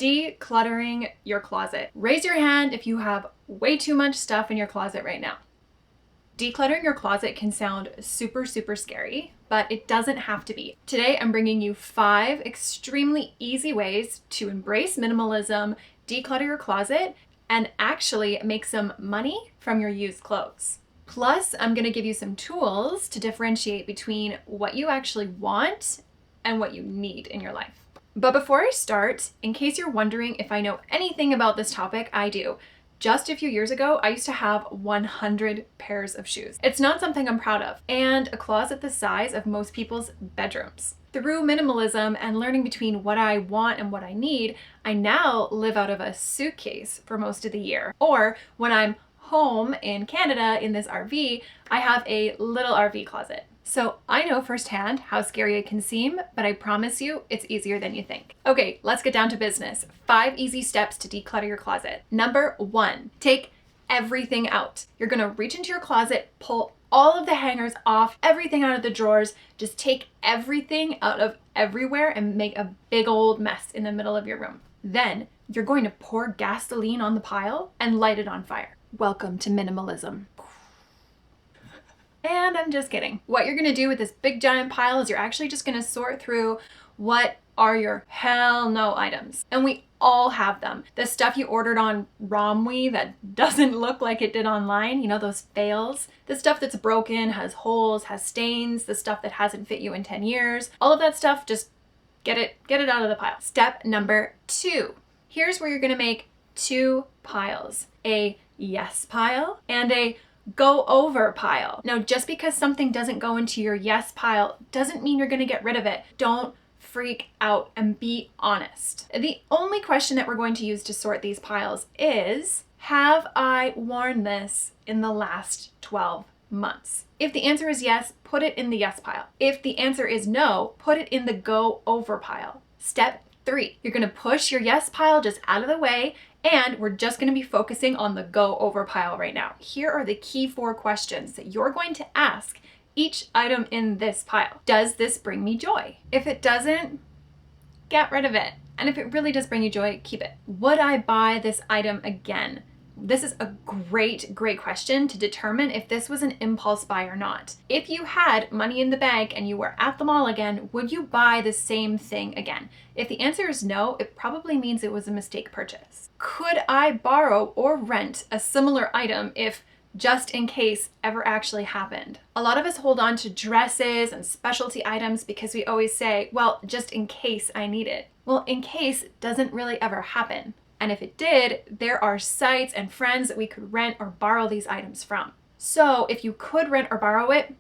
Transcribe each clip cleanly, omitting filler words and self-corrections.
Decluttering your closet. Raise your hand if you have way too much stuff in your closet right now. Decluttering your closet can sound super scary, but it doesn't have to be. Today, I'm bringing you 5 extremely easy ways to embrace minimalism, declutter your closet, and actually make some money from your used clothes. Plus, I'm going to give you some tools to differentiate between what you actually want and what you need in your life. But before I start, in case you're wondering if I know anything about this topic, I do. Just a few years ago, I used to have 100 pairs of shoes. It's not something I'm proud of, and a closet the size of most people's bedrooms. Through minimalism and learning between what I want and what I need, I now live out of a suitcase for most of the year. Or when I'm home in Canada in this RV, I have a little RV closet. So I know firsthand how scary it can seem, but I promise you it's easier than you think. Okay, let's get down to business. 5 easy steps to declutter your closet. Number 1, take everything out. You're gonna reach into your closet, pull all of the hangers off, everything out of the drawers, just take everything out of everywhere and make a big old mess in the middle of your room. Then you're going to pour gasoline on the pile and light it on fire. Welcome to minimalism. And I'm just kidding. What you're gonna do with this big giant pile is you're actually just gonna sort through what are your hell no items. And we all have them. The stuff you ordered on Romwe that doesn't look like it did online, you know, those fails. The stuff that's broken, has holes, has stains, the stuff that hasn't fit you in 10 years. All of that stuff, just get it out of the pile. Step number 2. Here's where you're gonna make 2 piles. A yes pile and a go over pile. Now, just because something doesn't go into your yes pile doesn't mean you're gonna get rid of it. Don't freak out and be honest. The only question that we're going to use to sort these piles is, have I worn this in the last 12 months? If the answer is yes, put it in the yes pile. If the answer is no, put it in the go over pile. Step 3, you're gonna push your yes pile just out of the way, and we're just gonna be focusing on the go over pile right now. Here are the key 4 questions that you're going to ask each item in this pile. Does this bring me joy? If it doesn't, get rid of it. And if it really does bring you joy, keep it. Would I buy this item again? This is a great question to determine if this was an impulse buy or not. If you had money in the bank and you were at the mall again, would you buy the same thing again? If the answer is no, it probably means it was a mistake purchase. Could I borrow or rent a similar item if just in case ever actually happened? A lot of us hold on to dresses and specialty items because we always say, well, just in case I need it. Well, in case doesn't really ever happen. And if it did, there are sites and friends that we could rent or borrow these items from. So if you could rent or borrow it,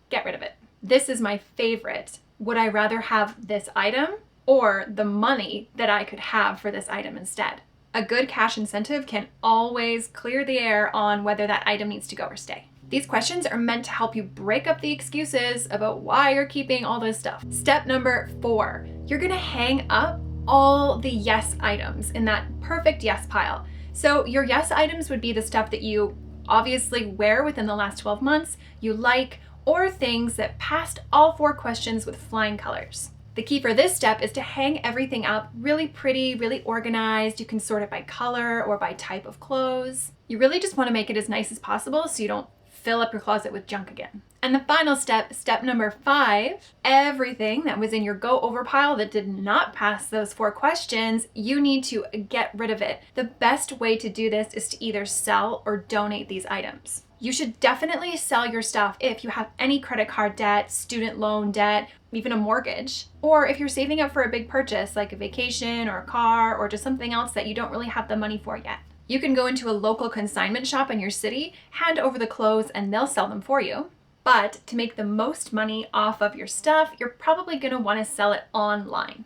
get rid of it. This is my favorite. Would I rather have this item or the money that I could have for this item instead? A good cash incentive can always clear the air on whether that item needs to go or stay. These questions are meant to help you break up the excuses about why you're keeping all this stuff. Step number 4, you're gonna hang up all the yes items in that perfect yes pile. So your yes items would be the stuff that you obviously wear within the last 12 months, you like, or things that passed all 4 questions with flying colors. The key for this step is to hang everything up really pretty, really organized. You can sort it by color or by type of clothes. You really just want to make it as nice as possible so you don't fill up your closet with junk again. And the final step, step number 5, everything that was in your go over pile that did not pass those 4 questions, you need to get rid of it. The best way to do this is to either sell or donate these items. You should definitely sell your stuff if you have any credit card debt, student loan debt, even a mortgage, or if you're saving up for a big purchase like a vacation or a car or just something else that you don't really have the money for yet. You can go into a local consignment shop in your city, hand over the clothes, and they'll sell them for you. But to make the most money off of your stuff, you're probably gonna wanna sell it online.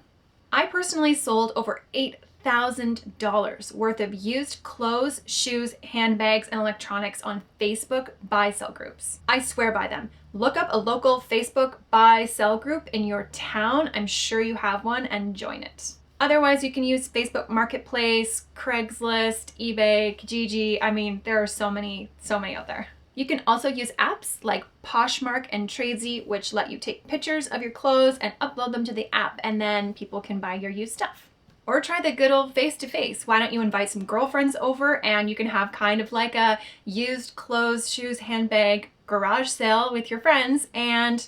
I personally sold over $8,000 worth of used clothes, shoes, handbags, and electronics on Facebook buy-sell groups. I swear by them. Look up a local Facebook buy-sell group in your town. I'm sure you have one, and join it. Otherwise, you can use Facebook Marketplace, Craigslist, eBay, Kijiji. I mean, there are so many out there. You can also use apps like Poshmark and Tradesy, which let you take pictures of your clothes and upload them to the app, and then people can buy your used stuff. Or try the good old face-to-face. Why don't you invite some girlfriends over and you can have kind of like a used clothes, shoes, handbag garage sale with your friends, and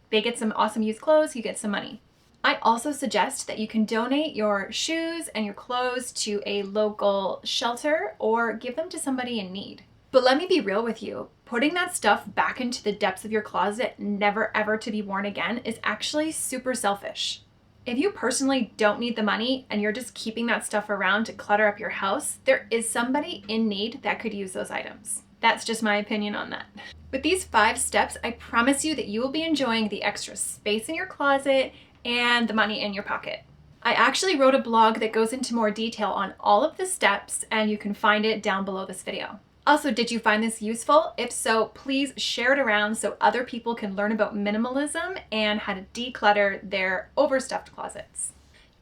they get some awesome used clothes, you get some money. I also suggest that you can donate your shoes and your clothes to a local shelter or give them to somebody in need. But let me be real with you. Putting that stuff back into the depths of your closet, never ever to be worn again, is actually super selfish. If you personally don't need the money and you're just keeping that stuff around to clutter up your house, there is somebody in need that could use those items. That's just my opinion on that. With these 5 steps, I promise you that you will be enjoying the extra space in your closet and the money in your pocket. I actually wrote a blog that goes into more detail on all of the steps, and you can find it down below this video. Also, did you find this useful? If so, please share it around so other people can learn about minimalism and how to declutter their overstuffed closets.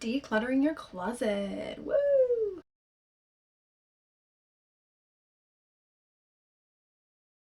Decluttering your closet, woo!